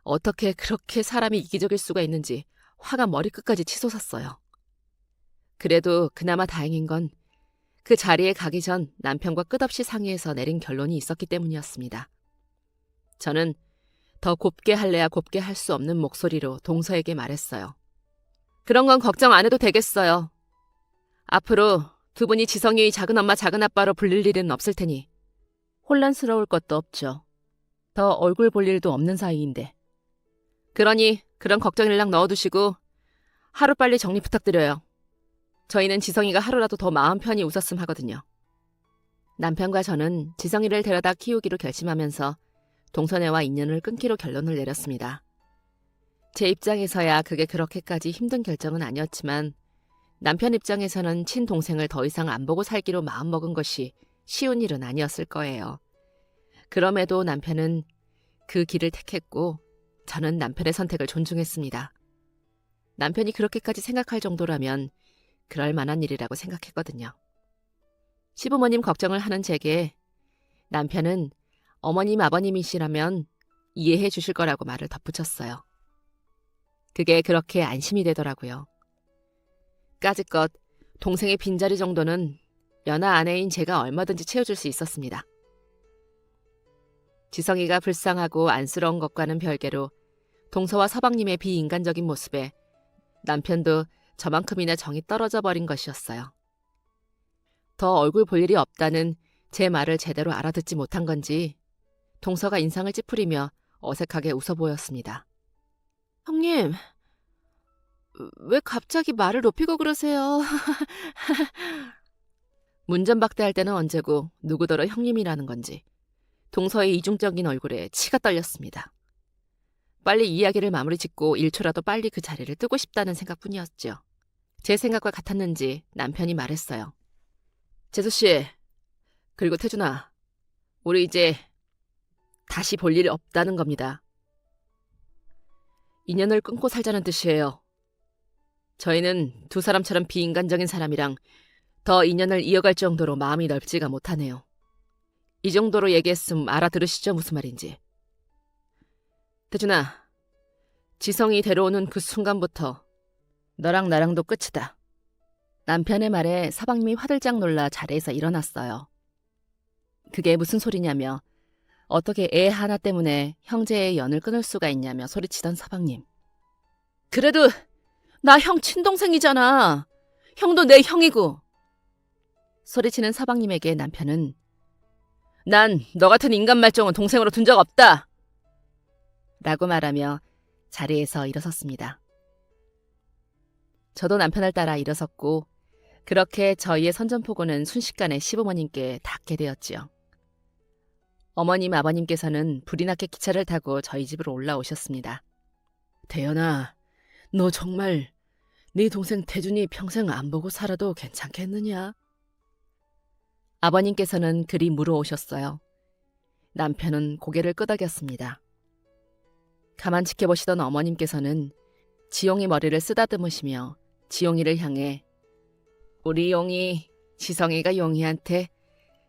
어떻게 그렇게 사람이 이기적일 수가 있는지 화가 머리끝까지 치솟았어요. 그래도 그나마 다행인 건 그 자리에 가기 전 남편과 끝없이 상의해서 내린 결론이 있었기 때문이었습니다. 저는 더 곱게 할래야 곱게 할 수 없는 목소리로 동서에게 말했어요. 그런 건 걱정 안 해도 되겠어요. 앞으로 두 분이 지성이의 작은엄마 작은아빠로 불릴 일은 없을 테니 혼란스러울 것도 없죠. 더 얼굴 볼 일도 없는 사이인데. 그러니 그런 걱정일랑 넣어두시고 하루빨리 정리 부탁드려요. 저희는 지성이가 하루라도 더 마음 편히 웃었음 하거든요. 남편과 저는 지성이를 데려다 키우기로 결심하면서 동서네와 인연을 끊기로 결론을 내렸습니다. 제 입장에서야 그게 그렇게까지 힘든 결정은 아니었지만 남편 입장에서는 친동생을 더 이상 안 보고 살기로 마음먹은 것이 쉬운 일은 아니었을 거예요. 그럼에도 남편은 그 길을 택했고 저는 남편의 선택을 존중했습니다. 남편이 그렇게까지 생각할 정도라면 그럴 만한 일이라고 생각했거든요. 시부모님 걱정을 하는 제게 남편은 어머님 아버님이시라면 이해해 주실 거라고 말을 덧붙였어요. 그게 그렇게 안심이 되더라고요. 까짓것 동생의 빈자리 정도는 연하 아내인 제가 얼마든지 채워줄 수 있었습니다. 지성이가 불쌍하고 안쓰러운 것과는 별개로 동서와 서방님의 비인간적인 모습에 남편도 저만큼이나 정이 떨어져 버린 것이었어요. 더 얼굴 볼 일이 없다는 제 말을 제대로 알아듣지 못한 건지 동서가 인상을 찌푸리며 어색하게 웃어 보였습니다. 형님, 왜 갑자기 말을 높이고 그러세요? 문전박대할 때는 언제고 누구더러 형님이라는 건지 동서의 이중적인 얼굴에 치가 떨렸습니다. 빨리 이야기를 마무리 짓고 1초라도 빨리 그 자리를 뜨고 싶다는 생각뿐이었죠. 제 생각과 같았는지 남편이 말했어요. 재수씨, 그리고 태준아, 우리 이제 다시 볼 일 없다는 겁니다. 인연을 끊고 살자는 뜻이에요. 저희는 두 사람처럼 비인간적인 사람이랑 더 인연을 이어갈 정도로 마음이 넓지가 못하네요. 이 정도로 얘기했음 알아들으시죠? 무슨 말인지. 태준아, 지성이 데려오는 그 순간부터 너랑 나랑도 끝이다. 남편의 말에 서방님이 화들짝 놀라 자리에서 일어났어요. 그게 무슨 소리냐며 어떻게 애 하나 때문에 형제의 연을 끊을 수가 있냐며 소리치던 서방님. 그래도 나 형 친동생이잖아. 형도 내 형이고. 소리치는 서방님에게 남편은 난 너 같은 인간 말종은 동생으로 둔 적 없다. 라고 말하며 자리에서 일어섰습니다. 저도 남편을 따라 일어섰고 그렇게 저희의 선전포고는 순식간에 시부모님께 닿게 되었지요. 어머님 아버님께서는 불이 나게 기차를 타고 저희 집으로 올라오셨습니다. 대연아, 너 정말 네 동생 태준이 평생 안 보고 살아도 괜찮겠느냐? 아버님께서는 그리 물어오셨어요. 남편은 고개를 끄덕였습니다. 가만 지켜보시던 어머님께서는 지용이 머리를 쓰다듬으시며 지용이를 향해 우리 용이 지성이가 용이한테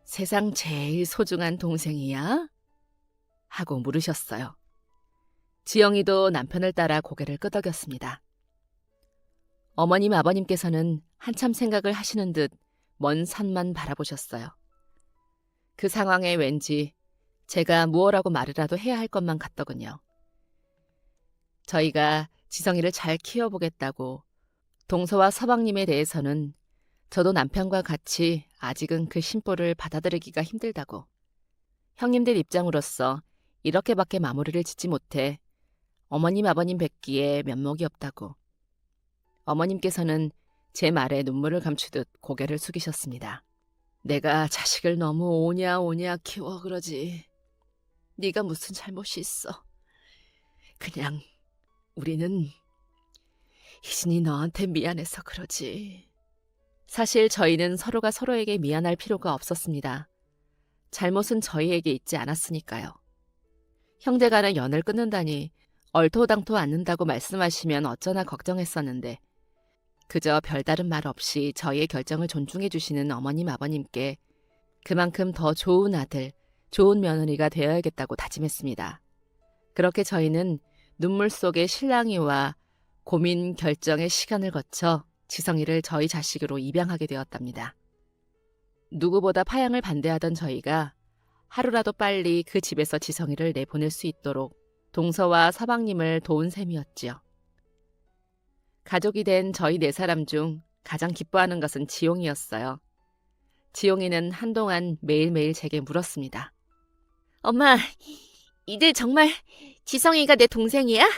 세상 제일 소중한 동생이야? 하고 물으셨어요. 지영이도 남편을 따라 고개를 끄덕였습니다. 어머님 아버님께서는 한참 생각을 하시는 듯 먼 산만 바라보셨어요. 그 상황에 왠지 제가 무엇라고 말이라도 해야 할 것만 같더군요. 저희가 지성이를 잘 키워보겠다고 동서와 서방님에 대해서는 저도 남편과 같이 아직은 그 심보를 받아들이기가 힘들다고 형님들 입장으로서 이렇게밖에 마무리를 짓지 못해 어머님 아버님 뵙기에 면목이 없다고. 어머님께서는 제 말에 눈물을 감추듯 고개를 숙이셨습니다. 내가 자식을 너무 오냐 키워 그러지. 네가 무슨 잘못이 있어. 그냥 우리는 희진이 너한테 미안해서 그러지. 사실 저희는 서로가 서로에게 미안할 필요가 없었습니다. 잘못은 저희에게 있지 않았으니까요. 형제간의 연을 끊는다니 얼토당토 않는다고 말씀하시면 어쩌나 걱정했었는데 그저 별다른 말 없이 저희의 결정을 존중해 주시는 어머님 아버님께 그만큼 더 좋은 아들, 좋은 며느리가 되어야겠다고 다짐했습니다. 그렇게 저희는 눈물 속에 실랑이와 고민 결정의 시간을 거쳐 지성이를 저희 자식으로 입양하게 되었답니다. 누구보다 파양을 반대하던 저희가 하루라도 빨리 그 집에서 지성이를 내보낼 수 있도록 동서와 서방님을 도운 셈이었지요. 가족이 된 저희 4사람 중 가장 기뻐하는 것은 지용이었어요. 지용이는 한동안 매일매일 제게 물었습니다. 엄마, 이제 정말 지성이가 내 동생이야?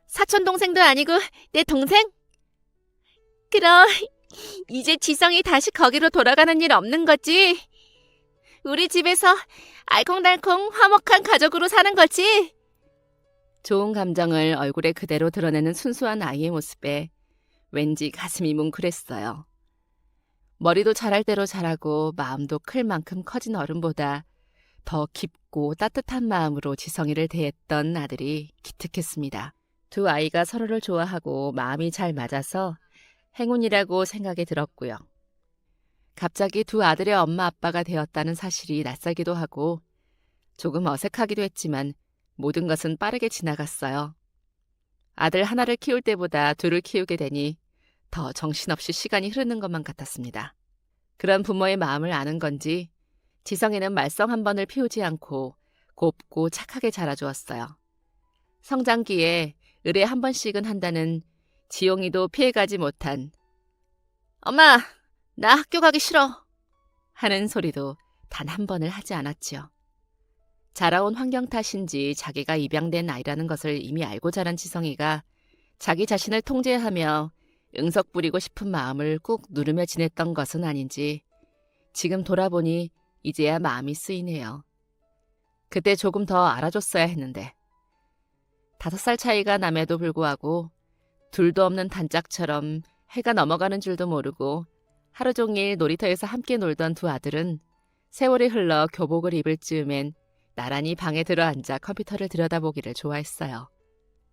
사촌 동생도 아니고 내 동생? 그럼 이제 지성이 다시 거기로 돌아가는 일 없는 거지? 우리 집에서 알콩달콩 화목한 가족으로 사는 거지? 좋은 감정을 얼굴에 그대로 드러내는 순수한 아이의 모습에 왠지 가슴이 뭉클했어요. 머리도 자랄 대로 자라고 마음도 클 만큼 커진 어른보다 더 깊고 따뜻한 마음으로 지성이를 대했던 아들이 기특했습니다. 두 아이가 서로를 좋아하고 마음이 잘 맞아서 행운이라고 생각이 들었고요. 갑자기 두 아들의 엄마 아빠가 되었다는 사실이 낯설기도 하고 조금 어색하기도 했지만 모든 것은 빠르게 지나갔어요. 아들 하나를 키울 때보다 둘을 키우게 되니 더 정신없이 시간이 흐르는 것만 같았습니다. 그런 부모의 마음을 아는 건지 지성이는 말썽 한 번을 피우지 않고 곱고 착하게 자라주었어요. 성장기에 의례 한 번씩은 한다는 지용이도 피해가지 못한 엄마, 나 학교 가기 싫어 하는 소리도 단 한 번을 하지 않았지요. 자라온 환경 탓인지 자기가 입양된 아이라는 것을 이미 알고 자란 지성이가 자기 자신을 통제하며 응석 부리고 싶은 마음을 꾹 누르며 지냈던 것은 아닌지 지금 돌아보니 이제야 마음이 쓰이네요. 그때 조금 더 알아줬어야 했는데 5살 차이가 남에도 불구하고 둘도 없는 단짝처럼 해가 넘어가는 줄도 모르고 하루 종일 놀이터에서 함께 놀던 두 아들은 세월이 흘러 교복을 입을 즈음엔 나란히 방에 들어앉아 컴퓨터를 들여다보기를 좋아했어요.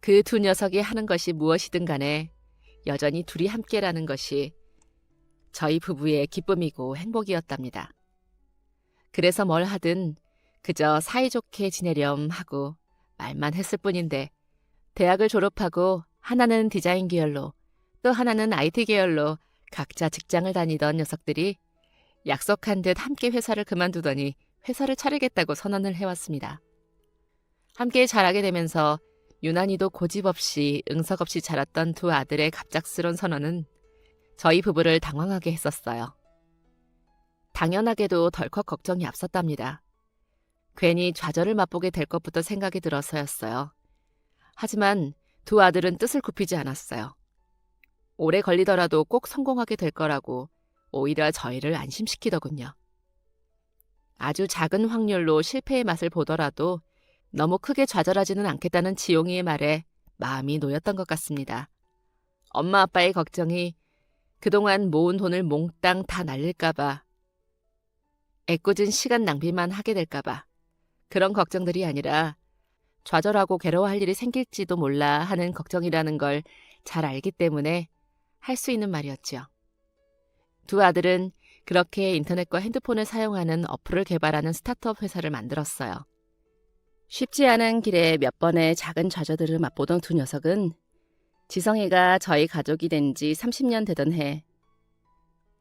그 두 녀석이 하는 것이 무엇이든 간에 여전히 둘이 함께라는 것이 저희 부부의 기쁨이고 행복이었답니다. 그래서 뭘 하든 그저 사이좋게 지내렴 하고 말만 했을 뿐인데 대학을 졸업하고 하나는 디자인 계열로 또 하나는 IT 계열로 각자 직장을 다니던 녀석들이 약속한 듯 함께 회사를 그만두더니 회사를 차리겠다고 선언을 해왔습니다. 함께 자라게 되면서 유난히도 고집 없이 응석 없이 자랐던 두 아들의 갑작스런 선언은 저희 부부를 당황하게 했었어요. 당연하게도 덜컥 걱정이 앞섰답니다. 괜히 좌절을 맛보게 될 것부터 생각이 들어서였어요. 하지만 두 아들은 뜻을 굽히지 않았어요. 오래 걸리더라도 꼭 성공하게 될 거라고 오히려 저희를 안심시키더군요. 아주 작은 확률로 실패의 맛을 보더라도 너무 크게 좌절하지는 않겠다는 지용이의 말에 마음이 놓였던 것 같습니다. 엄마 아빠의 걱정이 그동안 모은 돈을 몽땅 다 날릴까 봐, 애꿎은 시간 낭비만 하게 될까 봐 그런 걱정들이 아니라 좌절하고 괴로워할 일이 생길지도 몰라 하는 걱정이라는 걸 잘 알기 때문에 할 수 있는 말이었지요. 두 아들은 그렇게 인터넷과 핸드폰을 사용하는 어플을 개발하는 스타트업 회사를 만들었어요. 쉽지 않은 길에 몇 번의 작은 좌절들을 맛보던 두 녀석은 지성이가 저희 가족이 된 지 30년 되던 해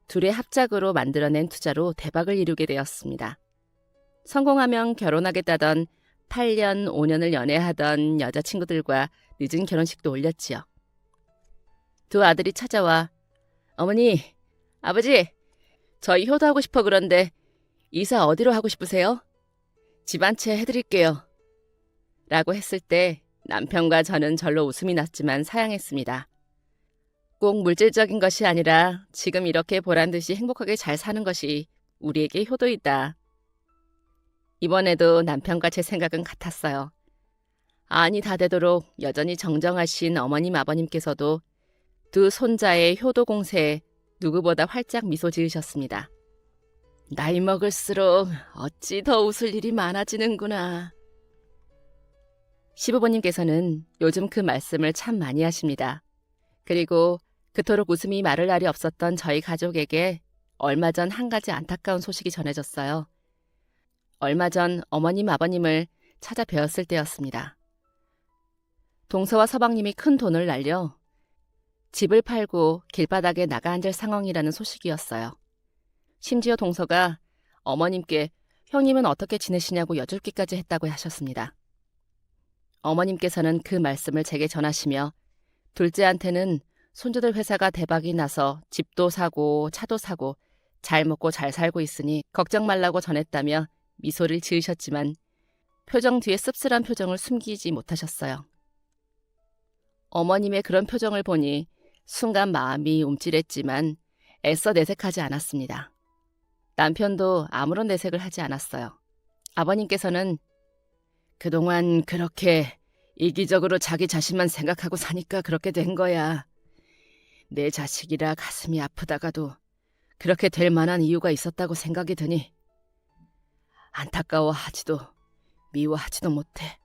둘의 합작으로 만들어낸 투자로 대박을 이루게 되었습니다. 성공하면 결혼하겠다던 8년, 5년을 연애하던 여자친구들과 늦은 결혼식도 올렸지요. 두 아들이 찾아와 어머니, 아버지, 저희 효도하고 싶어 그런데 이사 어디로 하고 싶으세요? 집 한 채 해드릴게요. 라고 했을 때 남편과 저는 절로 웃음이 났지만 사양했습니다. 꼭 물질적인 것이 아니라 지금 이렇게 보란 듯이 행복하게 잘 사는 것이 우리에게 효도이다. 이번에도 남편과 제 생각은 같았어요. 안이 다 되도록 여전히 정정하신 어머님 아버님께서도 두 손자의 효도 공세에 누구보다 활짝 미소 지으셨습니다. 나이 먹을수록 어찌 더 웃을 일이 많아지는구나. 시부모님께서는 요즘 그 말씀을 참 많이 하십니다. 그리고 그토록 웃음이 마를 날이 없었던 저희 가족에게 얼마 전 한 가지 안타까운 소식이 전해졌어요. 얼마 전 어머님 아버님을 찾아 뵈었을 때였습니다. 동서와 서방님이 큰 돈을 날려 집을 팔고 길바닥에 나가 앉을 상황이라는 소식이었어요. 심지어 동서가 어머님께 형님은 어떻게 지내시냐고 여쭙기까지 했다고 하셨습니다. 어머님께서는 그 말씀을 제게 전하시며 둘째한테는 손주들 회사가 대박이 나서 집도 사고 차도 사고 잘 먹고 잘 살고 있으니 걱정 말라고 전했다며 미소를 지으셨지만 표정 뒤에 씁쓸한 표정을 숨기지 못하셨어요. 어머님의 그런 표정을 보니 순간 마음이 움찔했지만 애써 내색하지 않았습니다. 남편도 아무런 내색을 하지 않았어요. 아버님께서는 그동안 그렇게 이기적으로 자기 자신만 생각하고 사니까 그렇게 된 거야. 내 자식이라 가슴이 아프다가도 그렇게 될 만한 이유가 있었다고 생각이 드니 안타까워하지도 미워하지도 못해.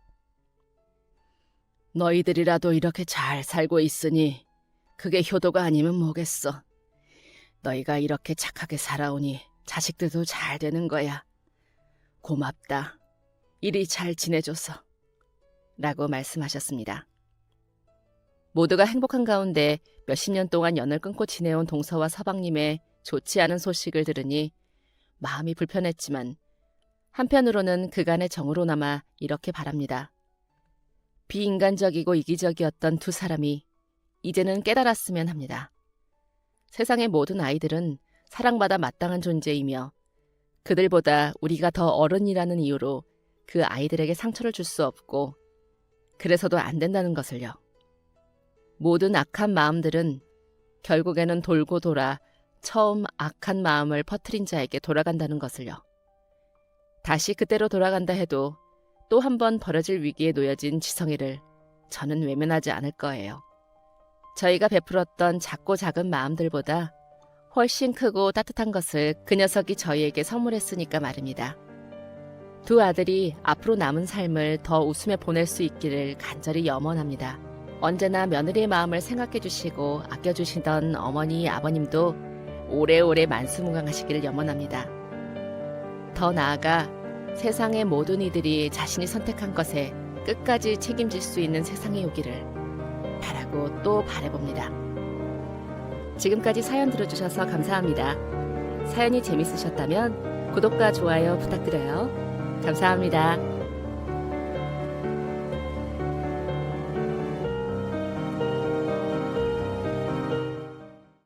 너희들이라도 이렇게 잘 살고 있으니 그게 효도가 아니면 뭐겠어. 너희가 이렇게 착하게 살아오니 자식들도 잘 되는 거야. 고맙다. 이리 잘 지내줘서. 라고 말씀하셨습니다. 모두가 행복한 가운데 몇십 년 동안 연을 끊고 지내온 동서와 서방님의 좋지 않은 소식을 들으니 마음이 불편했지만 한편으로는 그간의 정으로나마 이렇게 바랍니다. 비인간적이고 이기적이었던 두 사람이 이제는 깨달았으면 합니다. 세상의 모든 아이들은 사랑받아 마땅한 존재이며 그들보다 우리가 더 어른이라는 이유로 그 아이들에게 상처를 줄 수 없고 그래서도 안 된다는 것을요. 모든 악한 마음들은 결국에는 돌고 돌아 처음 악한 마음을 퍼뜨린 자에게 돌아간다는 것을요. 다시 그때로 돌아간다 해도 또 한 번 벌어질 위기에 놓여진 지성이를 저는 외면하지 않을 거예요. 저희가 베풀었던 작고 작은 마음들보다 훨씬 크고 따뜻한 것을 그 녀석이 저희에게 선물했으니까 말입니다. 두 아들이 앞으로 남은 삶을 더 웃으며 보낼 수 있기를 간절히 염원합니다. 언제나 며느리의 마음을 생각해 주시고 아껴주시던 어머니, 아버님도 오래오래 만수무강하시기를 염원합니다. 더 나아가 세상의 모든 이들이 자신이 선택한 것에 끝까지 책임질 수 있는 세상이 오기를 바라고 또 바라봅니다. 지금까지 사연 들어주셔서 감사합니다. 사연이 재밌으셨다면 구독과 좋아요 부탁드려요. 감사합니다.